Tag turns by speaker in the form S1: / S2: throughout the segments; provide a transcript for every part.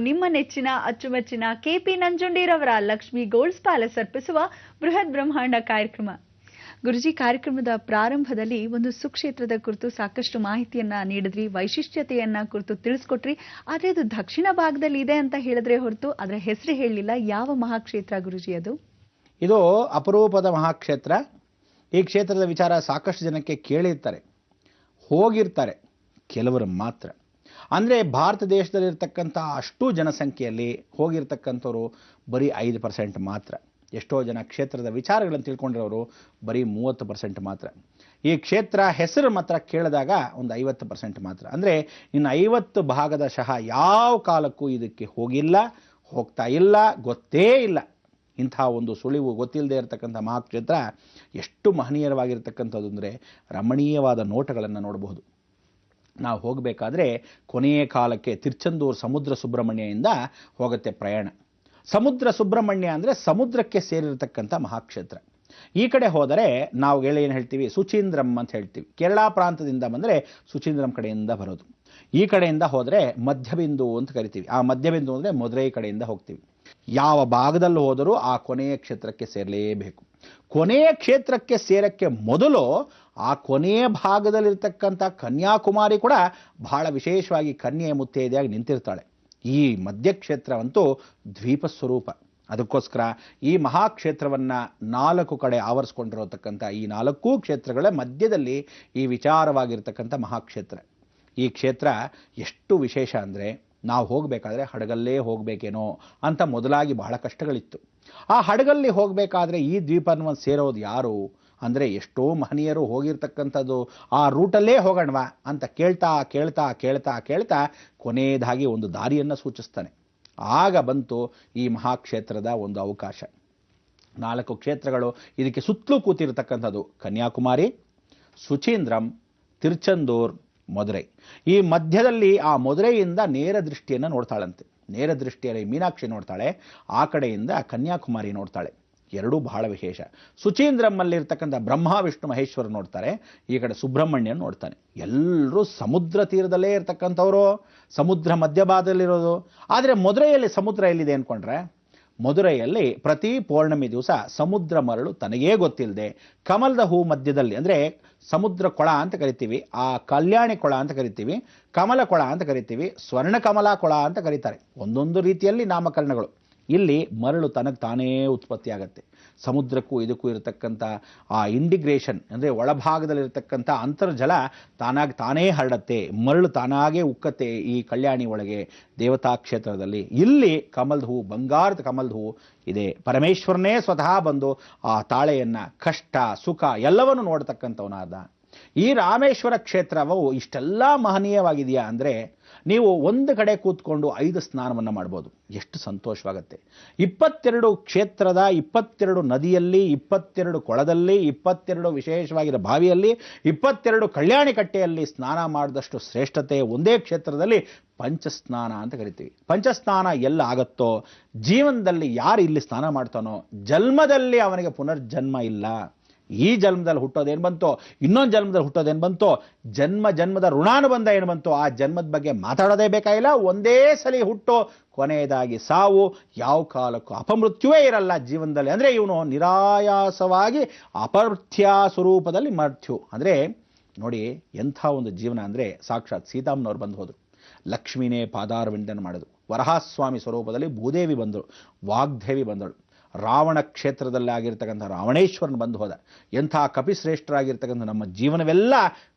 S1: ನಿಮ್ಮ ನೆಚ್ಚಿನ ಅಚ್ಚುಮೆಚ್ಚಿನ ಕೆಪಿ ನಂಜುಂಡಿರವರ ಲಕ್ಷ್ಮಿ ಗೋಲ್ಡ್ಸ್ ಪ್ಯಾಲೇಸ್ ಅರ್ಪಿಸುವ ಬೃಹತ್ ಬ್ರಹ್ಮಾಂಡ ಕಾರ್ಯಕ್ರಮ. ಗುರುಜಿ, ಕಾರ್ಯಕ್ರಮದ ಪ್ರಾರಂಭದಲ್ಲಿ ಒಂದು ಸುಕ್ಷೇತ್ರದ ಕುರಿತು ಸಾಕಷ್ಟು ಮಾಹಿತಿಯನ್ನ ನೀಡಿದ್ರಿ, ವೈಶಿಷ್ಟ್ಯತೆಯನ್ನ ಕುರಿತು ತಿಳಿಸ್ಕೊಟ್ರಿ. ಆದ್ರೆ ಇದು ದಕ್ಷಿಣ ಭಾಗದಲ್ಲಿ ಇದೆ ಅಂತ ಹೇಳಿದ್ರೆ ಹೊರತು ಅದರ ಹೆಸರು ಹೇಳಲಿಲ್ಲ. ಯಾವ ಮಹಾಕ್ಷೇತ್ರ ಗುರುಜಿ ಅದು?
S2: ಇದು ಅಪರೂಪದ ಮಹಾಕ್ಷೇತ್ರ. ಈ ಕ್ಷೇತ್ರದ ವಿಚಾರ ಸಾಕಷ್ಟು ಜನಕ್ಕೆ ಕೇಳಿರ್ತಾರೆ, ಹೋಗಿರ್ತಾರೆ, ಕೆಲವರು ಮಾತ್ರ. ಅಂದರೆ ಭಾರತ ದೇಶದಲ್ಲಿರ್ತಕ್ಕಂಥ ಅಷ್ಟು ಜನಸಂಖ್ಯೆಯಲ್ಲಿ ಹೋಗಿರ್ತಕ್ಕಂಥವ್ರು ಬರೀ 5% ಮಾತ್ರ. ಎಷ್ಟೋ ಜನ ಕ್ಷೇತ್ರದ ವಿಚಾರಗಳನ್ನು ತಿಳ್ಕೊಂಡಿರೋರು ಬರೀ 30% ಮಾತ್ರ. ಈ ಕ್ಷೇತ್ರ ಹೆಸರು ಮಾತ್ರ ಕೇಳಿದಾಗ ಒಂದು 50% ಮಾತ್ರ. ಅಂದರೆ ಇನ್ನು 50 ಭಾಗದಶಃ ಯಾವ ಕಾಲಕ್ಕೂ ಇದಕ್ಕೆ ಹೋಗಿಲ್ಲ, ಹೋಗ್ತಾ ಇಲ್ಲ, ಗೊತ್ತೇ ಇಲ್ಲ. ಇಂಥ ಒಂದು ಸುಳಿವು ಗೊತ್ತಿಲ್ಲದೆ ಇರತಕ್ಕಂಥ ಮಹಾಕ್ಷೇತ್ರ ಎಷ್ಟು ಮಹನೀಯವಾಗಿರ್ತಕ್ಕಂಥದ್ದು ಅಂದರೆ ರಮಣೀಯವಾದ ನೋಟಗಳನ್ನು ನೋಡಬಹುದು. ನಾವು ಹೋಗಬೇಕಾದ್ರೆ ಕೊನೆಯ ಕಾಲಕ್ಕೆ ತಿರುಚೆಂದೂರು ಸಮುದ್ರ ಸುಬ್ರಹ್ಮಣ್ಯದಿಂದ ಹೋಗುತ್ತೆ ಪ್ರಯಾಣ. ಸಮುದ್ರ ಸುಬ್ರಹ್ಮಣ್ಯ ಅಂದರೆ ಸಮುದ್ರಕ್ಕೆ ಸೇರಿರತಕ್ಕಂಥ ಮಹಾಕ್ಷೇತ್ರ. ಈ ಕಡೆ ಹೋದರೆ ನಾವು ಏನು ಹೇಳ್ತೀವಿ, ಸುಚೀಂದ್ರಂ ಅಂತ ಹೇಳ್ತೀವಿ. ಕೇರಳ ಪ್ರಾಂತದಿಂದ ಬಂದರೆ ಸುಚೀಂದ್ರಂ ಕಡೆಯಿಂದ ಬರೋದು. ಈ ಕಡೆಯಿಂದ ಹೋದರೆ ಮಧ್ಯಬಿಂದು ಅಂತ ಕರಿತೀವಿ. ಆ ಮಧ್ಯಬಿಂದು ಅಂದರೆ ಮದುರೈ ಕಡೆಯಿಂದ ಹೋಗ್ತೀವಿ. ಯಾವ ಭಾಗದಲ್ಲಿ ಹೋದರೂ ಆ ಕೊನೆಯ ಕ್ಷೇತ್ರಕ್ಕೆ ಸೇರಲೇಬೇಕು. ಕೊನೆಯ ಕ್ಷೇತ್ರಕ್ಕೆ ಸೇರಕ್ಕೆ ಮೊದಲು ಆ ಕೊನೆಯ ಭಾಗದಲ್ಲಿರ್ತಕ್ಕಂಥ ಕನ್ಯಾಕುಮಾರಿ ಕೂಡ ಬಹಳ ವಿಶೇಷವಾಗಿ ಕನ್ಯೆ ಮುತ್ತೈದೆಯಾಗಿ ನಿಂತಿರ್ತಾಳೆ. ಈ ಮಧ್ಯಕ್ಷೇತ್ರವಂತೂ ದ್ವೀಪ ಸ್ವರೂಪ. ಅದಕ್ಕೋಸ್ಕರ ಈ ಮಹಾಕ್ಷೇತ್ರವನ್ನು 4 ಕಡೆ ಆವರಿಸ್ಕೊಂಡಿರತಕ್ಕಂಥ ಈ 4 ಕ್ಷೇತ್ರಗಳ ಮಧ್ಯದಲ್ಲಿ ಈ ವಿಚಾರವಾಗಿರ್ತಕ್ಕಂಥ ಮಹಾಕ್ಷೇತ್ರ. ಈ ಕ್ಷೇತ್ರ ಎಷ್ಟು ವಿಶೇಷ ಅಂದರೆ ನಾವು ಹೋಗಬೇಕಾದ್ರೆ ಹಡಗಲ್ಲೇ ಹೋಗಬೇಕೇನೋ ಅಂತ ಮೊದಲಾಗಿ ಬಹಳ ಕಷ್ಟಗಳಿತ್ತು. ಆ ಹಡಗಲ್ಲಿ ಹೋಗಬೇಕಾದ್ರೆ ಈ ದ್ವೀಪವನ್ನು ಸೇರೋದು ಯಾರು ಅಂದರೆ ಎಷ್ಟೋ ಮಹನೀಯರು ಹೋಗಿರ್ತಕ್ಕಂಥದ್ದು ಆ ರೂಟಲ್ಲೇ ಹೋಗೋಣವಾ ಅಂತ ಕೇಳ್ತಾ ಕೇಳ್ತಾ ಕೇಳ್ತಾ ಕೇಳ್ತಾ ಕೊನೆಯದಾಗಿ ಒಂದು ದಾರಿಯನ್ನು ಸೂಚಿಸ್ತಾನೆ. ಆಗ ಬಂತು ಈ ಮಹಾಕ್ಷೇತ್ರದ ಒಂದು ಅವಕಾಶ. 4 ಕ್ಷೇತ್ರಗಳು ಇದಕ್ಕೆ ಸುತ್ತಲೂ ಕೂತಿರ್ತಕ್ಕಂಥದ್ದು ಕನ್ಯಾಕುಮಾರಿ, ಸುಚೀಂದ್ರಂ, ತಿರುಚೆಂದೂರ್, ಮದುರೈ. ಈ ಮಧ್ಯದಲ್ಲಿ ಆ ಮದುರೈಯಿಂದ ನೇರ ದೃಷ್ಟಿಯನ್ನು ನೋಡ್ತಾಳಂತೆ. ನೇರ ದೃಷ್ಟಿಯಲ್ಲಿ ಮೀನಾಕ್ಷಿ ನೋಡ್ತಾಳೆ, ಆ ಕಡೆಯಿಂದ ಕನ್ಯಾಕುಮಾರಿ ನೋಡ್ತಾಳೆ. ಎರಡೂ ಬಹಳ ವಿಶೇಷ. ಸುಚೀಂದ್ರಮ್ಮಲ್ಲಿರ್ತಕ್ಕಂಥ ಬ್ರಹ್ಮ ವಿಷ್ಣು ಮಹೇಶ್ವರ ನೋಡ್ತಾರೆ, ಈ ಕಡೆ ಸುಬ್ರಹ್ಮಣ್ಯನ ನೋಡ್ತಾನೆ. ಎಲ್ಲರೂ ಸಮುದ್ರ ತೀರದಲ್ಲೇ ಇರ್ತಕ್ಕಂಥವರು, ಸಮುದ್ರ ಮಧ್ಯಭಾಗದಲ್ಲಿರೋದು. ಆದರೆ ಮದುರೈಯಲ್ಲಿ ಸಮುದ್ರ ಎಲ್ಲಿದೆ ಅಂದ್ಕೊಂಡ್ರೆ, ಮದುರೈಯಲ್ಲಿ ಪ್ರತಿ ಪೌರ್ಣಮಿ ದಿವಸ ಸಮುದ್ರ ಮರಳು ತನಗೇ ಗೊತ್ತಿಲ್ಲದೆ ಕಮಲದ ಹೂ ಮಧ್ಯದಲ್ಲಿ, ಅಂದರೆ ಸಮುದ್ರ ಕೊಳ ಅಂತ ಕರಿತೀವಿ, ಆ ಕಲ್ಯಾಣಿ ಕೊಳ ಅಂತ ಕರಿತೀವಿ, ಕಮಲ ಕೊಳ ಅಂತ ಕರಿತೀವಿ, ಸ್ವರ್ಣ ಕಮಲ ಕೊಳ ಅಂತ ಕರೀತಾರೆ. ಒಂದೊಂದು ರೀತಿಯಲ್ಲಿ ನಾಮಕರಣಗಳು. ಇಲ್ಲಿ ಮರಳು ತನಗೆ ತಾನೇ ಉತ್ಪತ್ತಿ ಆಗುತ್ತೆ. ಸಮುದ್ರಕ್ಕೂ ಇದಕ್ಕೂ ಇರತಕ್ಕಂಥ ಆ ಇಂಟಿಗ್ರೇಷನ್ ಅಂದರೆ ಒಳಭಾಗದಲ್ಲಿರ್ತಕ್ಕಂಥ ಅಂತರ್ಜಲ ತಾನಾಗಿ ತಾನೇ ಹರಡತ್ತೆ. ಮರಳು ತಾನಾಗೇ ಉಕ್ಕತ್ತೆ ಈ ಕಲ್ಯಾಣಿ ಒಳಗೆ ದೇವತಾ ಕ್ಷೇತ್ರದಲ್ಲಿ. ಇಲ್ಲಿ ಕಮಲದ ಹೂ, ಬಂಗಾರದ ಕಮಲದ ಹೂ ಇದೆ. ಪರಮೇಶ್ವರನೇ ಸ್ವತಃ ಬಂದು ಆ ತಾಳೆಯನ್ನು ಕಷ್ಟ ಸುಖ ಎಲ್ಲವನ್ನು ನೋಡ್ತಕ್ಕಂಥವನಾದ. ಈ ರಾಮೇಶ್ವರ ಕ್ಷೇತ್ರವು ಇಷ್ಟೆಲ್ಲ ಮಹನೀಯವಾಗಿದೆಯಾ ಅಂದರೆ ನೀವು ಒಂದು ಕಡೆ ಕೂತ್ಕೊಂಡು 5 ಸ್ನಾನವನ್ನು ಮಾಡ್ಬೋದು. ಎಷ್ಟು ಸಂತೋಷವಾಗುತ್ತೆ. 22 ಕ್ಷೇತ್ರದ 22 ನದಿಯಲ್ಲಿ, 22 ಕೊಳದಲ್ಲಿ, 22 ವಿಶೇಷವಾಗಿರೋ ಬಾವಿಯಲ್ಲಿ, 22 ಕಲ್ಯಾಣಿ ಕಟ್ಟೆಯಲ್ಲಿ ಸ್ನಾನ ಮಾಡಿದಷ್ಟು ಶ್ರೇಷ್ಠತೆ ಒಂದೇ ಕ್ಷೇತ್ರದಲ್ಲಿ ಪಂಚಸ್ನಾನ ಅಂತ ಕರಿತೀವಿ. ಪಂಚಸ್ನಾನ ಎಲ್ಲ ಆಗತ್ತೋ, ಜೀವನದಲ್ಲಿ ಯಾರು ಇಲ್ಲಿ ಸ್ನಾನ ಮಾಡ್ತಾನೋ ಜನ್ಮದಲ್ಲಿ ಅವನಿಗೆ ಪುನರ್ಜನ್ಮ ಇಲ್ಲ. ಈ ಜನ್ಮದಲ್ಲಿ ಹುಟ್ಟೋದೇನು ಬಂತೋ, ಇನ್ನೊಂದು ಜನ್ಮದಲ್ಲಿ ಹುಟ್ಟೋದೇನು ಬಂತೋ, ಜನ್ಮದ ಋಣಾನುಬಂಧ ಏನು ಬಂತೋ ಆ ಜನ್ಮದ ಬಗ್ಗೆ ಮಾತಾಡೋದೇ ಬೇಕಾಗಿಲ್ಲ. ಒಂದೇ ಸಲ ಹುಟ್ಟೋ, ಕೊನೆಯದಾಗಿ ಸಾವು, ಯಾವ ಕಾಲಕ್ಕೂ ಅಪಮೃತ್ಯುವೇ ಇರಲ್ಲ ಜೀವನದಲ್ಲಿ. ಅಂದರೆ ಇವನು ನಿರಾಯಾಸವಾಗಿ ಅಪಮೃತ್ಯ ಸ್ವರೂಪದಲ್ಲಿ ಮೃತ್ಯು. ಅಂದರೆ ನೋಡಿ ಎಂಥ ಒಂದು ಜೀವನ ಅಂದರೆ, ಸಾಕ್ಷಾತ್ ಸೀತಾಮ್ಮನವ್ರು ಬಂದು ಹೋದರು, ಲಕ್ಷ್ಮೀನೇ ಪಾದಾರವಿಂದನ ಮಾಡಿದ್ರು. ವರಹಾಸ್ವಾಮಿ ಸ್ವರೂಪದಲ್ಲಿ ಭೂದೇವಿ ಬಂದರು, ವಾಗ್ದೇವಿ ಬಂದಳು. ರಾವಣ ಕ್ಷೇತ್ರದಲ್ಲಿ ಆಗಿರ್ತಕ್ಕಂಥ ರಾವಣೇಶ್ವರನ ಬಂದು ಹೋದ. ಎಂಥ ಕಪಿಶ್ರೇಷ್ಠರಾಗಿರ್ತಕ್ಕಂಥ ನಮ್ಮ ಜೀವನವೆಲ್ಲ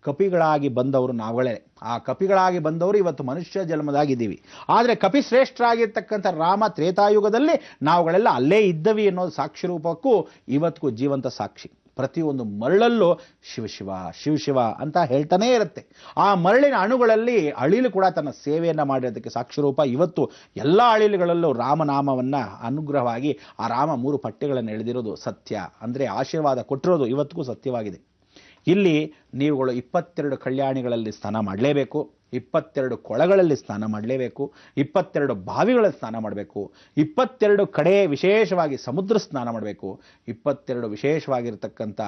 S2: ಕಪಿಗಳಾಗಿ ಬಂದವರು ನಾವುಗಳೇ. ಆ ಕಪಿಗಳಾಗಿ ಬಂದವರು ಇವತ್ತು ಮನುಷ್ಯ ಜನ್ಮದಾಗಿದ್ದೀವಿ. ಆದರೆ ಕಪಿಶ್ರೇಷ್ಠರಾಗಿರ್ತಕ್ಕಂಥ ರಾಮ ತ್ರೇತಾಯುಗದಲ್ಲಿ ನಾವುಗಳೆಲ್ಲ ಅಲ್ಲೇ ಇದ್ದವಿ ಅನ್ನೋದು ಸಾಕ್ಷಿ ರೂಪಕ್ಕೂ ಇವತ್ತಿಗೂ ಜೀವಂತ ಸಾಕ್ಷಿ. ಪ್ರತಿಯೊಂದು ಮರಳಲ್ಲೂ ಶಿವಶಿವ ಶಿವಶಿವ ಅಂತ ಹೇಳ್ತಾನೇ ಇರುತ್ತೆ. ಆ ಮರಳಿನ ಅಣುಗಳಲ್ಲಿ ಅಳಿಲು ಕೂಡ ತನ್ನ ಸೇವೆಯನ್ನು ಮಾಡಿರೋದಕ್ಕೆ ಸಾಕ್ಷಿರೂಪ. ಇವತ್ತು ಎಲ್ಲ ಅಳಿಲುಗಳಲ್ಲೂ ರಾಮನಾಮವನ್ನು ಅನುಗ್ರಹವಾಗಿ ಆ ರಾಮ 3 ಪಟ್ಟೆಗಳನ್ನು ಎಳೆದಿರೋದು ಸತ್ಯ. ಅಂದರೆ ಆಶೀರ್ವಾದ ಕೊಟ್ಟಿರೋದು ಇವತ್ತಿಗೂ ಸತ್ಯವಾಗಿದೆ. ಇಲ್ಲಿ ನೀವುಗಳು 22 ಕಲ್ಯಾಣಿಗಳಲ್ಲಿ ಸ್ನಾನ ಮಾಡಲೇಬೇಕು, 22 ಕೊಳಗಳಲ್ಲಿ ಸ್ನಾನ ಮಾಡಲೇಬೇಕು, 22 ಬಾವಿಗಳಲ್ಲಿ ಸ್ನಾನ ಮಾಡಬೇಕು, 22 ಕಡೆ ವಿಶೇಷವಾಗಿ ಸಮುದ್ರ ಸ್ನಾನ ಮಾಡಬೇಕು, 22 ವಿಶೇಷವಾಗಿರ್ತಕ್ಕಂಥ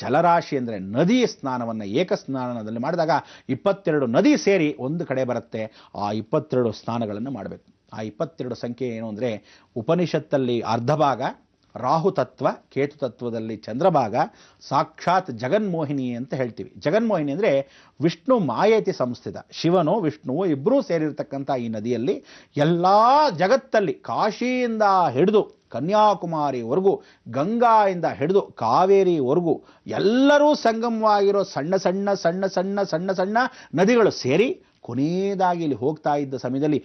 S2: ಜಲರಾಶಿ ಅಂದರೆ ನದಿ ಸ್ನಾನವನ್ನು ಏಕಸ್ನಾನದಲ್ಲಿ ಮಾಡಿದಾಗ 22 ನದಿ ಸೇರಿ ಒಂದು ಕಡೆ ಬರುತ್ತೆ. ಆ 22 ಸ್ನಾನಗಳನ್ನು ಮಾಡಬೇಕು. ಆ 22 ಸಂಖ್ಯೆ ಏನು ಅಂದರೆ ಉಪನಿಷತ್ತಲ್ಲಿ ಅರ್ಧ ಭಾಗ ರಾಹು ತತ್ವ, ಕೇತು ತತ್ವದಲ್ಲಿ ಚಂದ್ರಭಾಗ, ಸಾಕ್ಷಾತ್ ಜಗನ್ಮೋಹಿನಿ ಅಂತ ಹೇಳ್ತೀವಿ. ಜಗನ್ಮೋಹಿನಿ ಅಂದರೆ ವಿಷ್ಣು ಮಾಯೇತಿ ಸಂಸ್ಥಿತ, ಶಿವನು ವಿಷ್ಣುವು ಇಬ್ಬರೂ ಸೇರಿರ್ತಕ್ಕಂಥ ಈ ನದಿಯಲ್ಲಿ ಎಲ್ಲ ಜಗತ್ತಲ್ಲಿ ಕಾಶಿಯಿಂದ ಹಿಡಿದು ಕನ್ಯಾಕುಮಾರಿವರೆಗೂ, ಗಂಗಾಯಿಂದ ಹಿಡಿದು ಕಾವೇರಿವರೆಗೂ ಎಲ್ಲರೂ ಸಂಗಮವಾಗಿರೋ ಸಣ್ಣ ಸಣ್ಣ ಸಣ್ಣ ಸಣ್ಣ ಸಣ್ಣ ಸಣ್ಣ ನದಿಗಳು ಸೇರಿ ಕೊನೆಯದಾಗಿ ಇಲ್ಲಿ ಹೋಗ್ತಾ ಇದ್ದ ಸಮಯದಲ್ಲಿ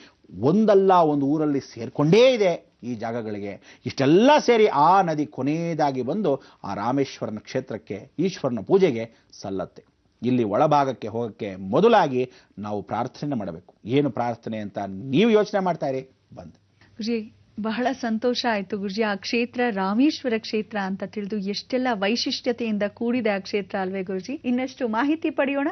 S2: ಒಂದಲ್ಲ ಒಂದು ಊರಲ್ಲಿ ಸೇರಿಕೊಂಡೇ ಇದೆ ಈ ಜಾಗಗಳಿಗೆ. ಇಷ್ಟೆಲ್ಲ ಸೇರಿ ಆ ನದಿ ಕೊನೆಯದಾಗಿ ಬಂದು ಆ ರಾಮೇಶ್ವರನ ಕ್ಷೇತ್ರಕ್ಕೆ ಈಶ್ವರನ ಪೂಜೆಗೆ ಸಲ್ಲತ್ತೆ. ಇಲ್ಲಿ ಒಳಭಾಗಕ್ಕೆ ಹೋಗೋಕ್ಕೆ ಮೊದಲಾಗಿ ನಾವು ಪ್ರಾರ್ಥನೆ ಮಾಡಬೇಕು. ಏನು ಪ್ರಾರ್ಥನೆ ಅಂತ ನೀವು ಯೋಚನೆ ಮಾಡ್ತಾ ಇರಿ. ಬಂದು
S1: ಗುರುಜಿ, ಬಹಳ ಸಂತೋಷ ಆಯ್ತು ಗುರುಜಿ. ಆ ಕ್ಷೇತ್ರ ರಾಮೇಶ್ವರ ಕ್ಷೇತ್ರ ಅಂತ ತಿಳಿದು ಎಷ್ಟೆಲ್ಲ ವೈಶಿಷ್ಟ್ಯತೆಯಿಂದ ಕೂಡಿದೆ ಆ ಕ್ಷೇತ್ರ ಅಲ್ವೇ ಗುರುಜಿ? ಇನ್ನಷ್ಟು ಮಾಹಿತಿ ಪಡೆಯೋಣ.